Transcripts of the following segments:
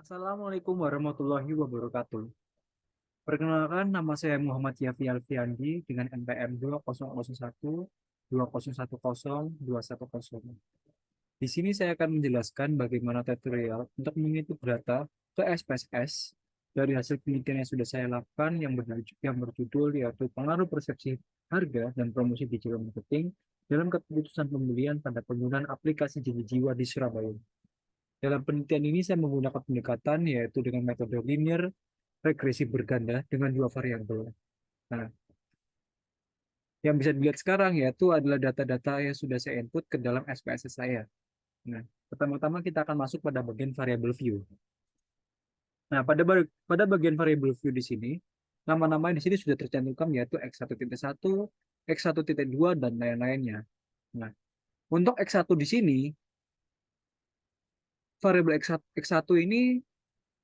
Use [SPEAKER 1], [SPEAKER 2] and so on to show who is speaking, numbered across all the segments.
[SPEAKER 1] Assalamualaikum warahmatullahi wabarakatuh. Perkenalkan, nama saya Muhammad Yafi Alfiandi dengan NPM 2001 Di sini saya akan menjelaskan bagaimana tutorial untuk mengintip data ke SPSS dari hasil penelitian yang sudah saya lakukan yang berjudul yaitu pengaruh persepsi harga dan promosi digital marketing dalam keputusan pembelian pada penggunaan aplikasi Gigi Jiwa di Surabaya. Dalam penelitian ini saya menggunakan pendekatan yaitu dengan metode linear regresi berganda dengan dua variabel. Nah, yang bisa dilihat sekarang yaitu adalah data-data yang sudah saya input ke dalam SPSS saya. Nah, pertama-tama kita akan masuk pada bagian variable view. Nah, pada bagian variable view di sini, nama-nama di sini sudah tercantumkan yaitu X1.1, X1.2 dan lain-lainnya. Nah, untuk X1 di sini, variabel X1 ini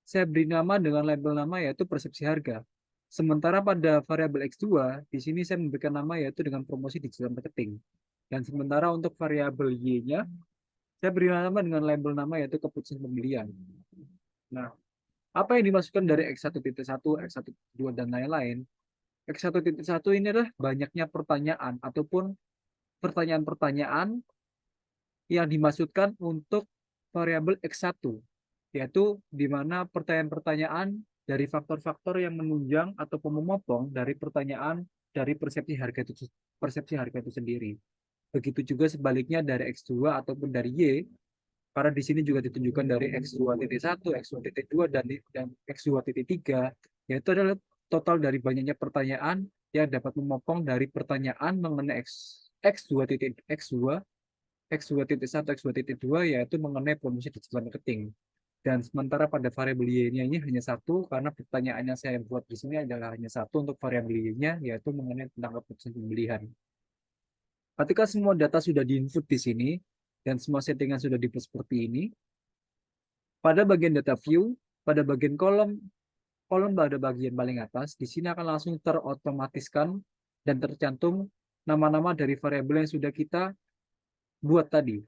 [SPEAKER 1] saya beri nama dengan label nama yaitu persepsi harga. Sementara pada variabel X2, di sini saya memberikan nama yaitu dengan promosi digital marketing. Dan sementara untuk variabel Y-nya, saya beri nama dengan label nama yaitu keputusan pembelian. Nah, apa yang dimasukkan dari X1.1, X1.2, dan lain-lain? X1.1 ini adalah banyaknya pertanyaan ataupun pertanyaan-pertanyaan yang dimaksudkan untuk variabel X1, yaitu di mana pertanyaan-pertanyaan dari faktor-faktor yang menunjang ataupun memopong dari pertanyaan dari persepsi harga itu sendiri. Begitu juga sebaliknya dari X2 ataupun dari Y, karena di sini juga ditunjukkan dari X2.1, X2.2 dan X2.3, yaitu adalah total dari banyaknya pertanyaan yang dapat memopong dari pertanyaan mengenai X2, X2.1, X2.2 yaitu mengenai promosi digital marketing. Dan sementara pada variabel Y-nya ini hanya satu, karena pertanyaan yang saya buat di sini adalah hanya satu untuk variabel Y-nya, yaitu mengenai tentang keputusan pembelian. Ketika semua data sudah diinput di sini, dan semua settingan sudah dibuat seperti ini, pada bagian data view, pada bagian kolom kolom pada bagian paling atas, di sini akan langsung terotomatiskan dan tercantum nama-nama dari variabel yang sudah kita buat tadi.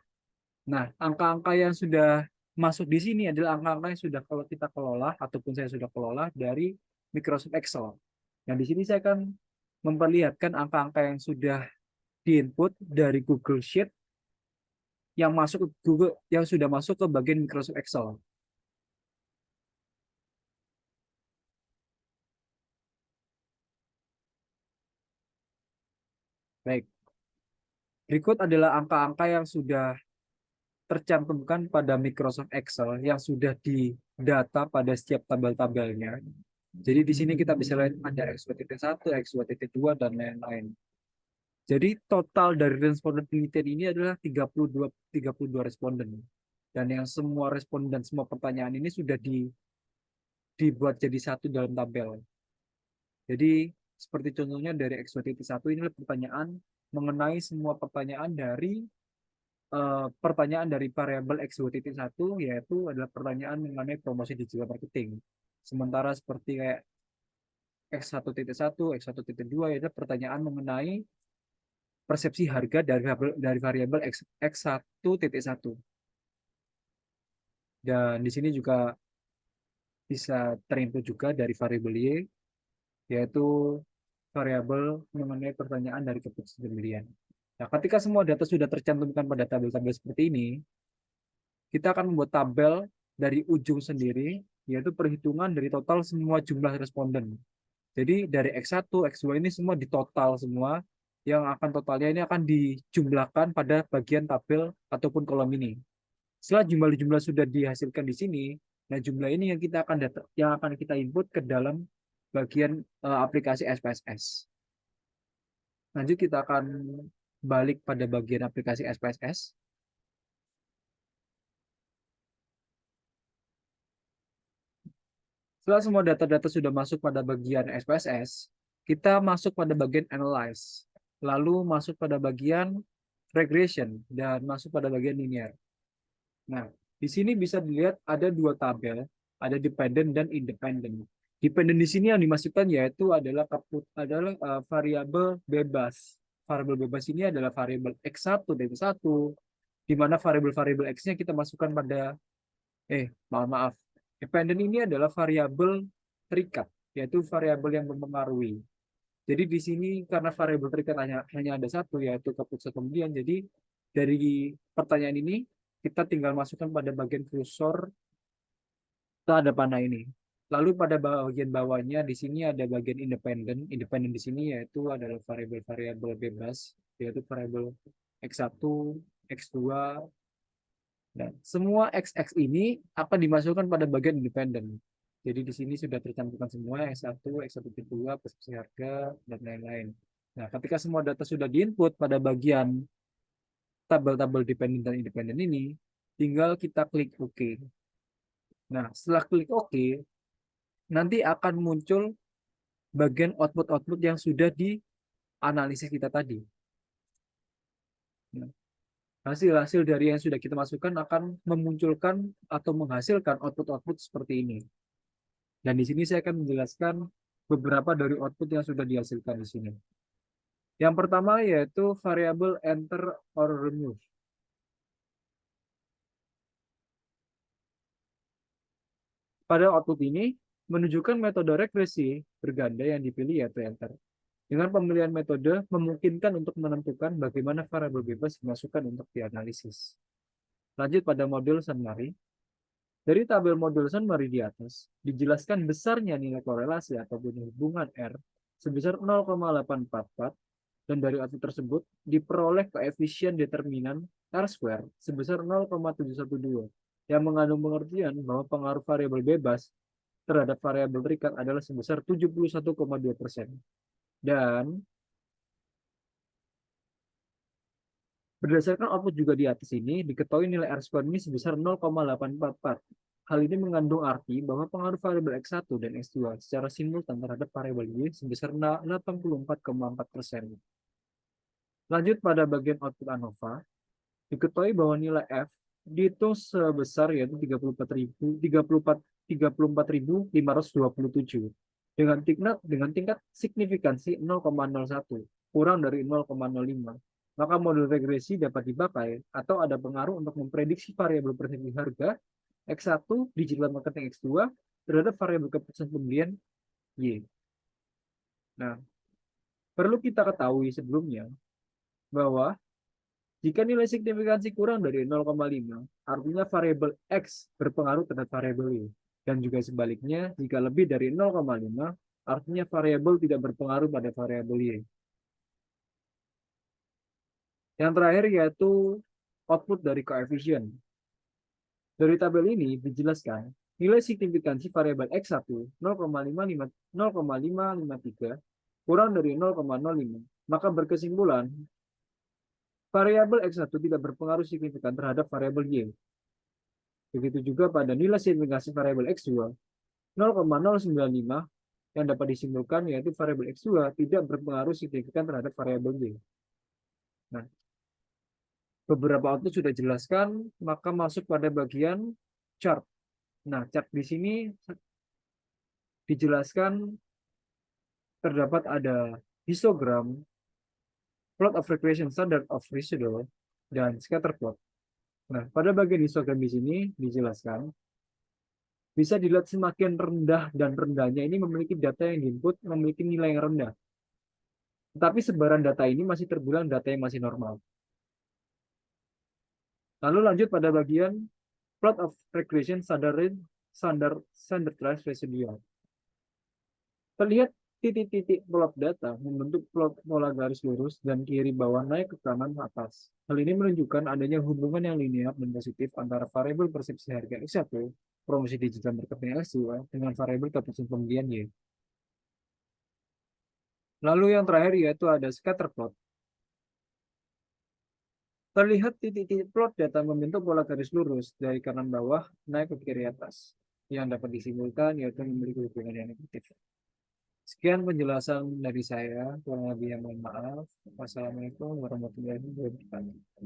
[SPEAKER 1] Nah, angka-angka yang sudah masuk di sini adalah angka-angka yang sudah kalau kita kelola ataupun saya sudah kelola dari Microsoft Excel. Yang di sini saya akan memperlihatkan angka-angka yang sudah diinput dari Google Sheet yang masuk ke Google yang sudah masuk ke bagian Microsoft Excel. Baik, berikut adalah angka-angka yang sudah tercantumkan pada Microsoft Excel yang sudah didata pada setiap tabel-tabelnya. Jadi di sini kita bisa lihat ada X2.1, X2.2, dan lain-lain. Jadi total dari responden penelitian ini adalah 32 responden. Dan yang semua responden dan semua pertanyaan ini sudah dibuat jadi satu dalam tabel. Jadi seperti contohnya dari X2.1 ini adalah pertanyaan mengenai semua pertanyaan dari variabel X2.1 yaitu adalah pertanyaan mengenai promosi digital marketing. Sementara seperti kayak X1.1, X1.2 yaitu pertanyaan mengenai persepsi harga dari variabel X1.1. Dan di sini juga bisa terinput juga dari variabel Y, yaitu variabel mengenai pertanyaan dari keputusan pembelian. Nah, ketika semua data sudah tercantumkan pada tabel-tabel seperti ini, kita akan membuat tabel dari ujung sendiri, yaitu perhitungan dari total semua jumlah responden. Jadi dari X1, X2 ini semua ditotal semua, yang akan totalnya ini akan dijumlahkan pada bagian tabel ataupun kolom ini. Setelah jumlah-jumlah sudah dihasilkan di sini, nah jumlah ini yang akan kita input ke dalam bagian aplikasi SPSS. Lanjut kita akan balik pada bagian aplikasi SPSS. Setelah semua data-data sudah masuk pada bagian SPSS, kita masuk pada bagian analyze, lalu masuk pada bagian regression, dan masuk pada bagian linear. Nah, di sini bisa dilihat ada dua tabel, ada dependent dan independent. Dependent di sini yang dimasukkan yaitu adalah variabel bebas. Variabel bebas ini adalah variabel X1 dari 1, di mana variabel-variabel X-nya kita masukkan pada, mohon maaf, Dependent ini adalah variabel terikat, yaitu variabel yang mempengaruhi. Jadi di sini karena variabel terikat hanya ada satu, yaitu keputusan pembelian. Jadi dari pertanyaan ini kita tinggal masukkan pada bagian kursor, kita ada panah ini. Lalu pada bagian bawahnya di sini ada bagian independen. Independen di sini yaitu adalah variabel-variabel bebas, yaitu variabel X1, X2. Nah, semua XX ini akan dimasukkan pada bagian independen. Jadi di sini sudah tercantumkan semua X1, X1.2, persepsi harga, dan lain-lain. Nah, ketika semua data sudah diinput pada bagian tabel-tabel dependen dan independen ini, tinggal kita klik OK. Nah, setelah klik OK, nanti akan muncul bagian output-output yang sudah dianalisis kita tadi. Nah, hasil-hasil dari yang sudah kita masukkan akan memunculkan atau menghasilkan output-output seperti ini. Dan di sini saya akan menjelaskan beberapa dari output yang sudah dihasilkan di sini. Yang pertama yaitu variabel enter or remove. Pada output ini menunjukkan metode regresi berganda yang dipilih yaitu enter. Dengan pemilihan metode memungkinkan untuk menentukan bagaimana variabel bebas dimasukkan untuk dianalisis. Lanjut pada modul summary. Dari tabel modul summary di atas, dijelaskan besarnya nilai korelasi ataupun hubungan R sebesar 0,844 dan dari output tersebut diperoleh koefisien determinan R-square sebesar 0,712 yang mengandung pengertian bahwa pengaruh variabel bebas terhadap variabel terikat adalah sebesar 71,2%. Dan berdasarkan output juga di atas ini, diketahui nilai R-square ini sebesar 0,844. Hal ini mengandung arti bahwa pengaruh variabel X1 dan X2 secara simultan terhadap variabel Y sebesar 84,4%. Lanjut pada bagian output ANOVA, diketahui bahwa nilai F dihitung sebesar yaitu 34.527 dengan tingkat signifikansi 0,01 kurang dari 0,05. Maka modul regresi dapat dipakai atau ada pengaruh untuk memprediksi variabel persepsi harga X1 digital marketing X2 terhadap variabel keputusan pembelian Y. Nah, perlu kita ketahui sebelumnya bahwa jika nilai signifikansi kurang dari 0,5, artinya variabel X berpengaruh terhadap variabel Y. Dan juga sebaliknya, jika lebih dari 0,5, artinya variabel tidak berpengaruh pada variabel Y. Yang terakhir yaitu output dari koefisien. Dari tabel ini dijelaskan nilai signifikansi variabel X1 0,553 kurang dari 0,05. Maka berkesimpulan variabel X1 tidak berpengaruh signifikan terhadap variabel Y. Begitu juga pada nilai signifikansi variabel X2 0,095 yang dapat disimpulkan yaitu variabel X2 tidak berpengaruh signifikan terhadap variabel Y. Nah, beberapa output sudah jelaskan, maka masuk pada bagian chart. Nah, chart di sini dijelaskan terdapat ada histogram, plot of regression standard of residual, dan scatter plot. Nah, pada bagian histogram di sini dijelaskan bisa dilihat semakin rendah dan rendahnya ini memiliki data yang diinput memiliki nilai yang rendah. Tetapi sebaran data ini masih terbilang data yang masih normal. Lalu lanjut pada bagian plot of regression standardized residual. Terlihat titik-titik plot data membentuk plot pola garis lurus dan kiri bawah naik ke kanan atas. Hal ini menunjukkan adanya hubungan yang linear dan positif antara variabel persepsi harga X1, promosi digital marketing X2, dengan variabel keputusan pembelian Y. Lalu yang terakhir yaitu ada scatter plot. Terlihat titik-titik plot data membentuk pola garis lurus dari kanan bawah naik ke kiri atas. Yang dapat disimpulkan yaitu memiliki hubungan yang negatif. Sekian penjelasan dari saya. Kurang lebih yang mohon maaf. Wassalamualaikum warahmatullahi wabarakatuh.